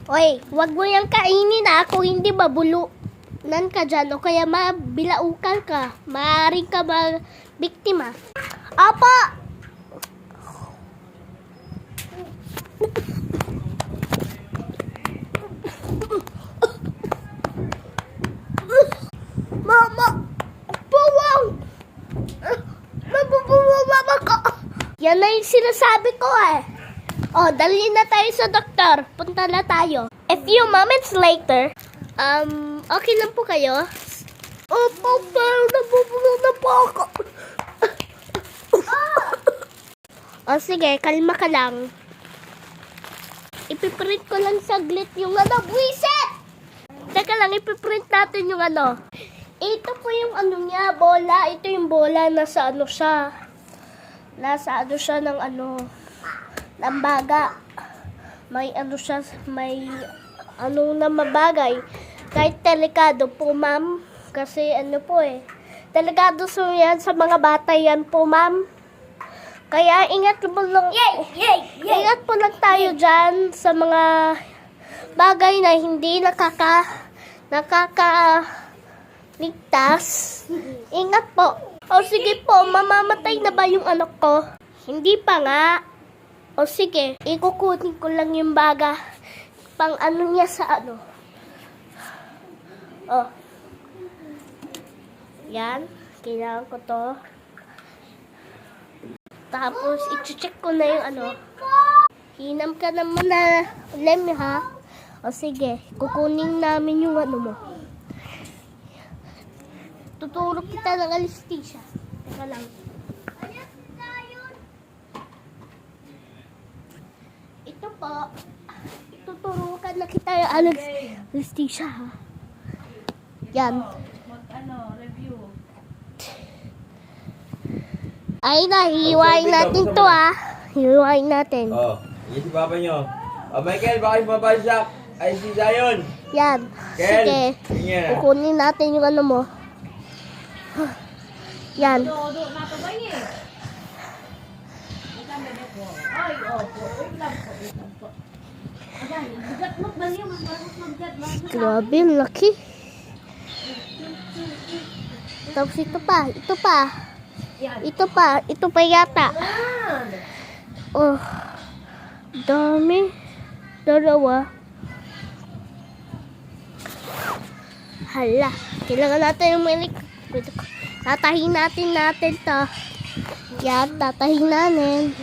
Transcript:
Oy, wag mo yung kainin kung hindi mabulunan ka dyan o kaya mabilaukan ka. Maaaring ka biktima. Apa! Mama! Bawang! Mama ko! Yan na yung sinasabi ko Oh, dalhin na tayo sa doktor. Punta na tayo. A few moments later, okay lang po kayo? Opo, pero nabubulong na po ako. O sige, kalma ka lang. Ipiprint ko lang saglit yung buwisit! Teka lang, ipiprint natin yung Ito po yung niya, bola. Ito yung bola, nasa siya. Nasa siya ng ng baga. May siya, may na mabagay. Kahit delikado po, ma'am. Kasi po delikado yan sa mga bata yan po, ma'am. Kaya ingat po lang. Ingat po lang tayo dyan sa mga bagay na hindi nakakaligtas. Ingat po. O sige po, mamamatay na ba yung anak ko? Hindi pa nga. O sige, ikukunin ko lang yung baga. Pang niya sa Oh. Yan. Kailangan ko to. Tapos, i-check ko na yung Hinam ka naman na lem, ha? O sige, kukunin namin yung mo. Tuturo kita ng anesthesia. Teka lang. Ito po, tuturukan na kita yung anesthesia, ha? Yan. Review. Ay na, hiwain natin to, Hiwain natin. Oh, yun si papa nyo. Oh, Michael, baka yung mabasak. Ay, si Zion. Yan. Kel, Sige. ganyan. Kukunin natin yung mo. Yan. Grabe, ang laki. Tapos ito pa yata. Oh, dami. Dalawa. Hala, kailangan natin yung tatahin natin to. Yan, tatahin natin.